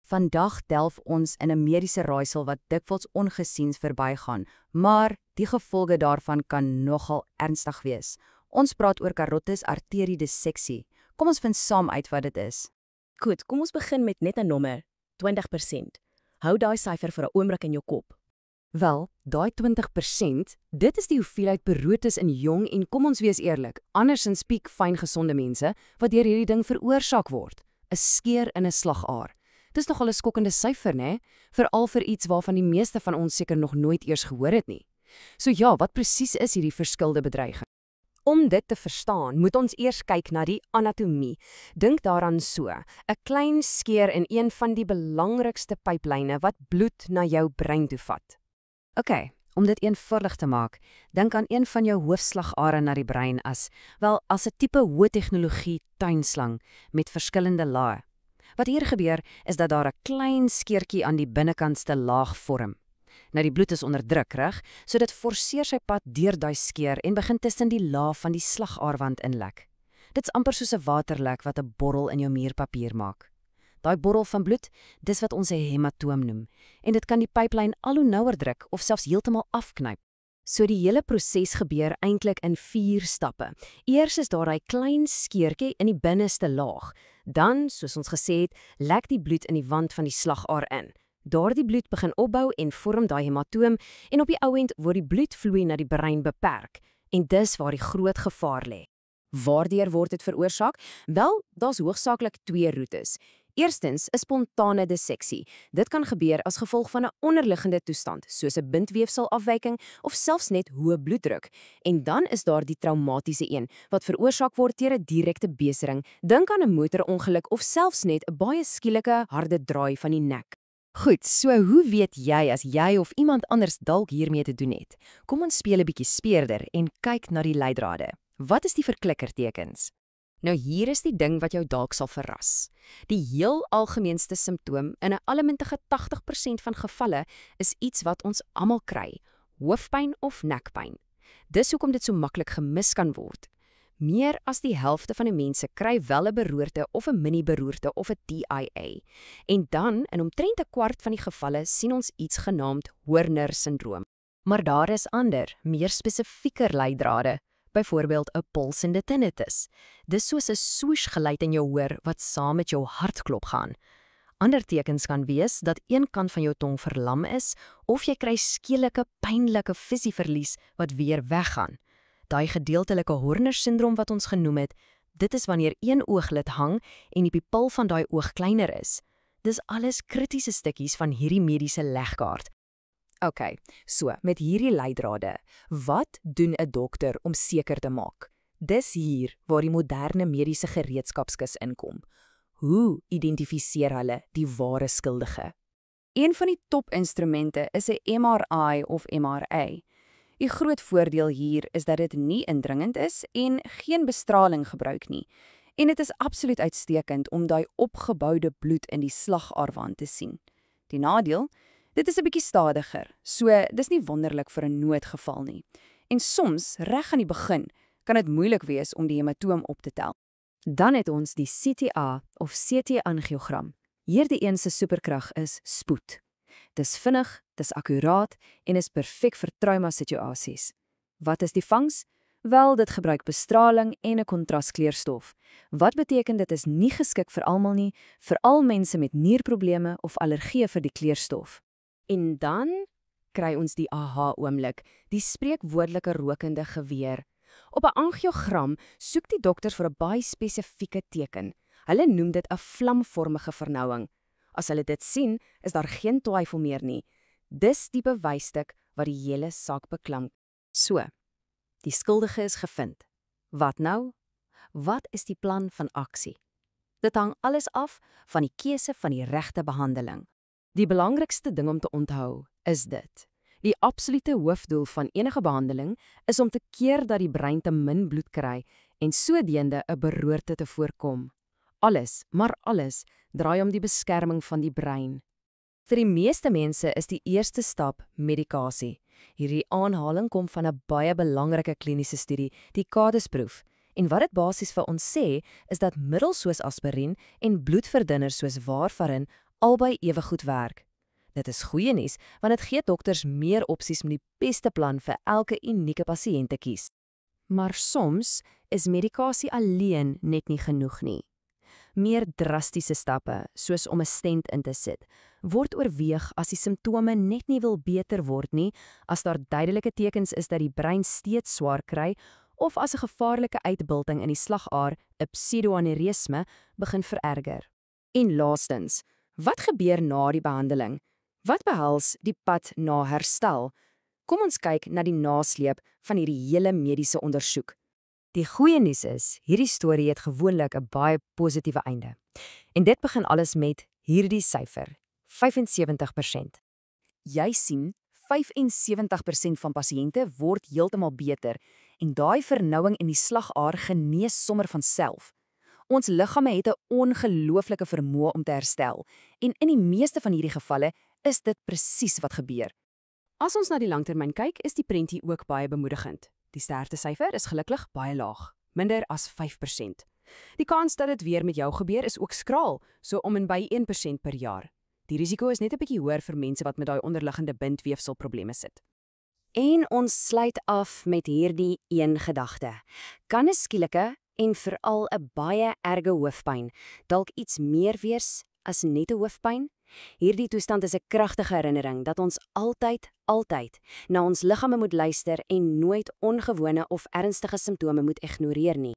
Vandag delf ons in 'n mediese raaisel wat dikwels ongesiens verbygaan, maar die gevolge daarvan kan nogal ernstig wees. Ons praat oor carotis arterie disseksie. Kom ons vind saam uit wat dit is. Goed, kom ons begin met net 'n nommer, 20%. Hou daai syfer vir 'n oomblik in jou kop. Wel, daai 20%, dit is die hoeveelheid beroertes in jong en kom ons wees eerlik, andersins piek fyn gesonde mense wat deur hierdie ding veroorsaak word. 'n Skeur in 'n slagaar. Dis nogal 'n skokkende syfer, né? Veral vir iets waarvan die meeste van ons seker nog nooit eers gehoor het nie. So ja, wat presies is hierdie verskilde bedreiging? Om dit te verstaan, moet ons eers kyk na die anatomie. Dink daaraan so, 'n klein skeur in een van die belangrikste pyplyne wat bloed na jou brein toe vat. OK, om dit eenvoudig te maak, dink aan een van jou hoofslagare na die brein as 'n tipe hoë tegnologie tuinslang met verskillende lae. Wat hier gebeur is dat daar 'n klein skeurtjie aan die binnekantste laag vorm. Nou die bloed is onderdruk, reg? So dit forceer sy pad deur daai skeur en begin tussen die laag van die slagaarwand inlek. Dit's amper soos 'n waterlek wat 'n borrel in jou muurpapier maak. Daai borrel van bloed, dis wat ons 'n hematoom noem, en dit kan die pyplyn al hoe nouer druk of selfs heeltemal afknyp. So die hele proses gebeur eintlik in 4 stappe. Eers is daar daai klein skeurtjie in die binneste laag. Dan, soos ons gesê het, lek die bloed in die wand van die slagaar in. Daardie bloed begin opbou en vorm daai hematoom en op die ou end word die bloedvloei na die brein beperk. En dis waar die groot gevaar lê. Waardeur word dit veroorsaak? Wel, daar's hoofsaaklik 2 roetes. Eerstens, 'n spontane disseksie. Dit kan gebeur as gevolg van 'n onderliggende toestand, soos 'n bindweefselafwyking of selfs net hoë bloeddruk. En dan is daar die traumatiese een, wat veroorsaak word deur 'n direkte besering. Dink aan 'n motorongeluk of selfs net 'n baie skielike harde draai van die nek. Goed, so hoe weet jy as jy of iemand anders dalk hiermee te doen het? Kom ons speel 'n bietjie speurder en kyk na die leidrade. Wat is die verklikkertekens? Nou hier is die ding wat jou dalk sal verras. Die heel algemeenste simptoom in 'n allemintige 80% van gevalle is iets wat ons almal kry, hoofpyn of nekpyn. Dis hoekom dit so maklik gemis kan word. Meer as die helfte van die mense kry wel 'n beroerte of 'n mini-beroerte of 'n TIA. En dan, in omtrent 'n kwart van die gevalle, sien ons iets genaamd Horner-sindroom. Maar daar is ander, meer spesifieker leidrade. Byvoorbeeld 'n pulsende tinnitus. Dis soos 'n swoosh geluid in jou hoor wat saam met jou hartklop gaan. Ander tekens kan wees dat een kant van jou tong verlam is of jy kry skielike pynlike visieverlies wat weer weggaan. Daai gedeeltelike Horner-sindroom wat ons genoem het, dit is wanneer een ooglid hang en die pupil van daai oog kleiner is. Dis alles kritiese stukkies van hierdie mediese legkaart. OK, so met hierdie leidrade, wat doen 'n dokter om seker te maak? Dis hier waar die moderne mediese gereedskapskis inkom. Hoe identifiseer hulle die ware skuldige? Een van die topinstrumente is 'n MRI of MRA. Die groot voordeel hier is dat dit nie indringend is en geen bestraling gebruik nie. En dit is absoluut uitstekend om daai opgeboude bloed in die slagaarwand te sien. Die nadeel? Dit is 'n bietjie stadiger, so dis nie wonderlik vir 'n noodgeval nie. En soms, reg aan die begin, kan dit moeilik wees om die hematoom op te tel. Dan het ons die CTA of CT-angiogram. Hierdie een se superkrag is spoed. Dis vinnig, dis akkuraat en is perfek vir trauma-situasies. Wat is die vangs? Wel, dit gebruik bestraling en 'n kontraskleurstof. Wat beteken dit is nie geskik vir almal nie, veral mense met nierprobleme of allergieë vir die kleurstof. En dan kry ons die aha-oomblik, die spreekwoordelike rokende geweer. Op 'n angiogram soek die dokters vir 'n baie spesifieke teken. Hulle noem dit 'n vlamvormige vernouing. As hulle dit sien, is daar geen twyfel meer nie. Dis die bewysstuk wat die hele saak beklemp. So, die skuldige is gevind. Wat nou? Wat is die plan van aksie? Dit hang alles af van die keuse van die regte behandeling. Die belangrikste ding om te onthou is dit. Die absolute hoofdoel van enige behandeling is om te keer dat die brein te min bloed kry en sodoende 'n beroerte te voorkom. Alles, maar alles, draai om die beskerming van die brein. Vir die meeste mense is die eerste stap medikasie. Hierdie aanhaling kom van 'n baie belangrike kliniese studie, die CADIS-proef. En wat dit basies vir ons sê, is dat middels soos aspirien en bloedverdunners soos warfarin albei ewe goed werk. Dit is goeie nuus, want dit gee dokters meer opsies om die beste plan vir elke unieke pasiënt te kies. Maar soms is medikasie alleen net nie genoeg nie. Meer drastiese stappe, soos om 'n stent in te sit, word oorweeg as die simptome net nie wil beter word nie, as daar duidelike tekens is dat die brein steeds swaar kry, of as 'n gevaarlike uitbulting in die slagaar, 'n pseudoaneurysme, begin vererger. En laastens, wat gebeur na die behandeling? Wat behels die pad na herstel? Kom ons kyk na die nasleep van hierdie hele mediese ondersoek. Die goeie nuus is, hierdie storie het gewoonlik 'n baie positiewe einde. En dit begin alles met hierdie syfer, 75%. Jy sien, 75% van pasiënte word heeltemal beter en daai vernouing in die slagaar genees sommer van self. Ons liggame het 'n ongelooflike vermoë om te herstel en in die meeste van hierdie gevalle is dit presies wat gebeur. As ons na die langtermyn kyk, is die prentjie ook baie bemoedigend. Die sterftesyfer is gelukkig baie laag, minder as 5%. Die kans dat dit weer met jou gebeur is ook skraal, so om en by 1% per jaar. Die risiko is net 'n bietjie hoër vir mense wat met daai onderliggende bindweefselprobleme sit. En ons sluit af met hierdie een gedagte. Kan 'n skielike en veral 'n baie erge hoofpyn dalk iets meer wees as net 'n hoofpyn? Hierdie toestand is 'n kragtige herinnering dat ons altyd na ons liggame moet luister en nooit ongewone of ernstige simptome moet ignoreer nie.